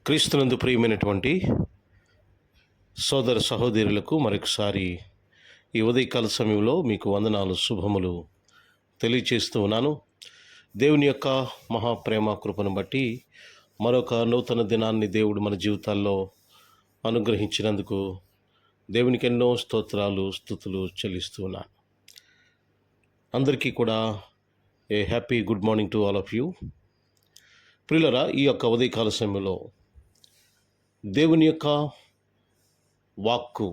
క్రీస్తునందు ప్రియమైనటువంటి సోదర సహోదరులకు మరొకసారి ఈ ఉదయకాల సమయంలో మీకు వందనాలు శుభములు తెలియచేస్తూ ఉన్నాను. దేవుని యొక్క మహాప్రేమ కృపను బట్టి మరొక నూతన దినాన్ని దేవుడు మన జీవితాల్లో అనుగ్రహించినందుకు దేవునికి ఎన్నో స్తోత్రాలు స్తుతులు చెల్లిస్తూ ఉన్నాను. అందరికీ కూడా ఏ happy good morning to all of you. ప్రియులరా, ఈ యొక్క ఉదయకాల సమయంలో దేవుని యొక్క వాక్కు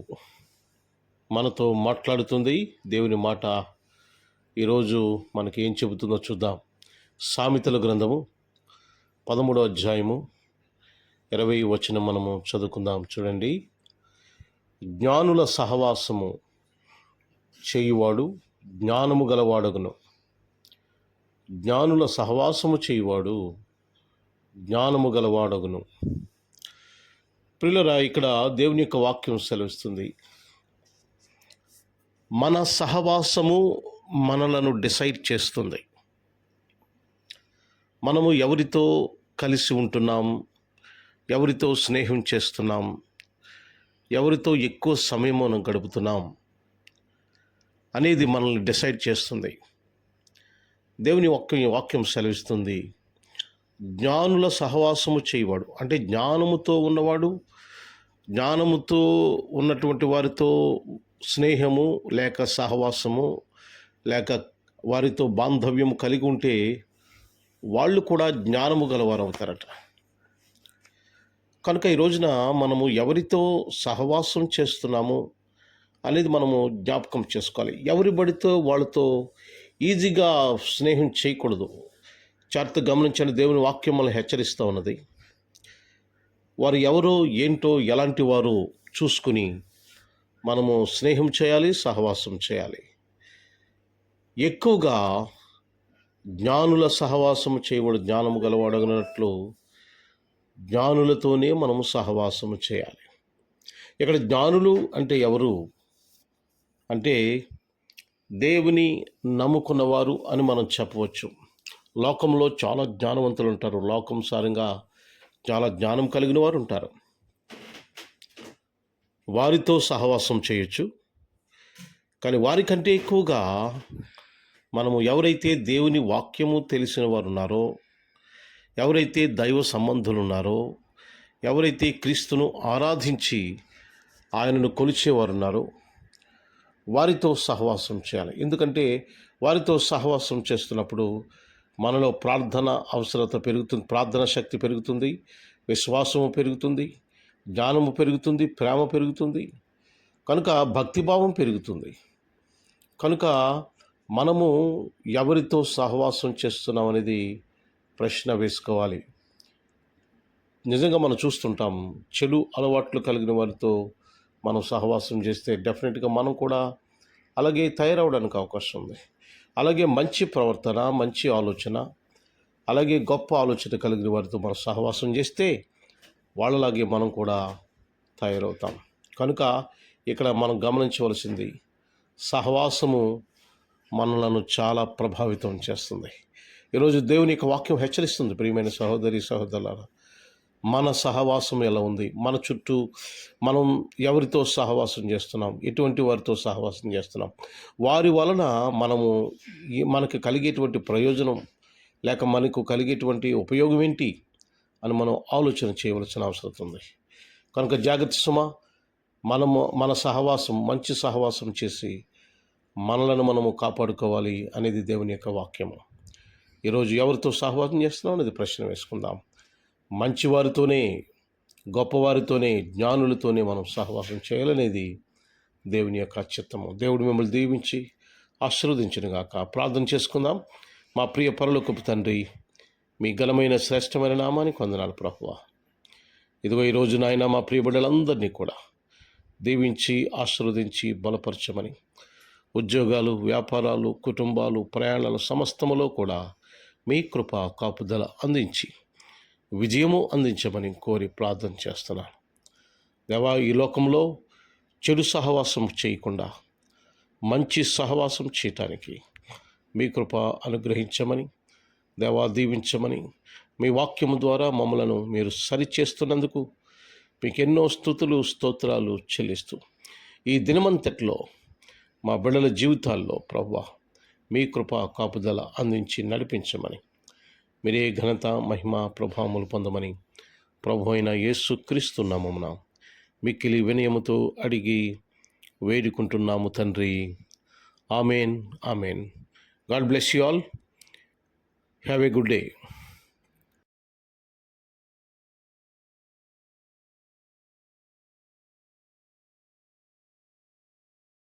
మనతో మాట్లాడుతుంది. దేవుని మాట ఈరోజు మనకి ఏం చెబుతుందో చూద్దాం. సామెతల గ్రంథము 13వ అధ్యాయము 20వ వచనం మనము చదువుకుందాం. చూడండి. జ్ఞానుల సహవాసము చేయువాడు జ్ఞానము గలవాడగును. జ్ఞానుల సహవాసము చేయువాడు జ్ఞానము గలవాడగును. ప్రియులరా, ఇక్కడ దేవుని యొక్క వాక్యం సెలవిస్తుంది. మన సహవాసము మనలను డిసైడ్ చేస్తుంది. మనము ఎవరితో కలిసి ఉంటున్నాం, ఎవరితో స్నేహం చేస్తున్నాం, ఎవరితో ఎక్కువ సమయం మనం గడుపుతున్నాం అనేది మనల్ని డిసైడ్ చేస్తుంది. దేవుని వాక్యం సెలవిస్తుంది, జ్ఞానుల సహవాసము చేయవాడు అంటే జ్ఞానముతో ఉన్నవాడు, జ్ఞానముతో ఉన్నటువంటి వారితో స్నేహము లేక సహవాసము లేక వారితో బాంధవ్యము కలిగి ఉంటే వాళ్ళు కూడా జ్ఞానము గలవారు అవుతారట. కనుక ఈ రోజున మనము ఎవరితో సహవాసం చేస్తున్నాము అనేది మనము జ్ఞాపకం చేసుకోవాలి. ఎవరి బడితో వాళ్ళతో ఈజీగా స్నేహం చేయకూడదు. జాగ్రత్తగా గమనించండి. దేవుని వాక్యం మనల్ని హెచ్చరిస్తూ ఉన్నది. వారు ఎవరో ఏంటో ఎలాంటి వారు చూసుకుని మనము స్నేహం చేయాలి, సహవాసం చేయాలి. ఎక్కువగా జ్ఞానుల సహవాసము చేయవాడు జ్ఞానము గలవాడగినట్లు జ్ఞానులతోనే మనము సహవాసము చేయాలి. ఇక్కడ జ్ఞానులు అంటే ఎవరు అంటే దేవుని నమ్ముకున్నవారు అని మనం చెప్పవచ్చు. లోకంలో చాలా జ్ఞానవంతులు ఉంటారు. లోకంసారంగా చాలా జ్ఞానం కలిగిన వారు ఉంటారు. వారితో సహవాసం చేయొచ్చు. కానీ వారికంటే ఎక్కువగా మనము ఎవరైతే దేవుని వాక్యము తెలిసిన వారు ఉన్నారో, ఎవరైతే దైవ సంబంధులు ఉన్నారో, ఎవరైతే క్రీస్తును ఆరాధించి ఆయనను కొలిచేవారు ఉన్నారో వారితో సహవాసం చేయాలి. ఎందుకంటే వారితో సహవాసం చేస్తున్నప్పుడు మనలో ప్రార్థన అవసరత పెరుగుతుంది, ప్రార్థన శక్తి పెరుగుతుంది, విశ్వాసము పెరుగుతుంది, జ్ఞానము పెరుగుతుంది, ప్రేమ పెరుగుతుంది, కనుక భక్తిభావం పెరుగుతుంది. కనుక మనము ఎవరితో సహవాసం చేస్తున్నాం అనేది ప్రశ్న వేసుకోవాలి. నిజంగా మనం చూస్తుంటాం, చెడు అలవాట్లు కలిగిన వారితో మనం సహవాసం చేస్తే డెఫినెట్గా మనం కూడా అలాగే తయారవడానికి అవకాశం ఉంది. అలాగే మంచి ప్రవర్తన, మంచి ఆలోచన, అలాగే గొప్ప ఆలోచన కలిగిన వారితో మనం సహవాసం చేస్తే వాళ్ళలాగే మనం కూడా తయారవుతాం. కనుక ఇక్కడ మనం గమనించవలసింది, సహవాసము మనలను చాలా ప్రభావితం చేస్తుంది. ఈరోజు దేవుని యొక్క వాక్యం హెచ్చరిస్తుంది. ప్రియమైన సహోదరి సహోదరులారా, మన సహవాసం ఎలా ఉంది, మన చుట్టూ మనం ఎవరితో సహవాసం చేస్తున్నాం, ఎటువంటి వారితో సహవాసం చేస్తున్నాం, వారి వలన మనకు కలిగేటువంటి ప్రయోజనం లేక మనకు కలిగేటువంటి ఉపయోగం ఏంటి అని మనం ఆలోచన చేయవలసిన అవసరం ఉంది. కనుక జాగ్రత్త సుమా, మన సహవాసం మంచి సహవాసం చేసి మనలను మనము కాపాడుకోవాలి అనేది దేవుని యొక్క వాక్యము. ఈరోజు ఎవరితో సహవాసం చేస్తున్నాం అనేది ప్రశ్న వేసుకుందాం. మంచివారితోనే, గొప్పవారితోనే, జ్ఞానులతోనే మనం సహవాసం చేయాలనేది దేవుని యొక్క చిత్తము. దేవుడు మిమ్మల్ని దీవించి ఆశీర్వదించునుగాక. ప్రార్థన చేసుకుందాం. మా ప్రియ పరలోకపు తండ్రి, మీ ఘనమైన శ్రేష్టమైన నామానికి వందనాలు ప్రభువా. ఇదిగో ఈరోజు నాయన మా ప్రియ బిడ్డలందరినీ కూడా దీవించి ఆశీర్వదించి బలపరచమని, ఉద్యోగాలు, వ్యాపారాలు, కుటుంబాలు, ప్రయాణాలు సమస్తములో కూడా మీ కృప కాపుదల అందించి విజయము అందించమని కోరి ప్రార్థన చేస్తున్నాను. దేవా, ఈ లోకంలో చెడు సహవాసం చేయకుండా మంచి సహవాసం చేయటానికి మీ కృప అనుగ్రహించమని, దేవా దీవించమని, మీ వాక్యము ద్వారా మమ్మలను మీరు సరిచేస్తున్నందుకు మీకు ఎన్నో స్తుతులు స్తోత్రాలు చెల్లిస్తూ ఈ దినమంతట్లో మా బిడ్డల జీవితాల్లో ప్రభువా మీ కృప కాపుదల అందించి నడిపించమని మీరే ఘనత మహిమ ప్రభావములు పొందమని ప్రభు అయిన యేసు క్రీస్తు నామమున మిక్కిలి వినయముతో అడిగి వేడుకుంటున్నాము తండ్రి. Amen. Amen. God bless you all. Have a good day.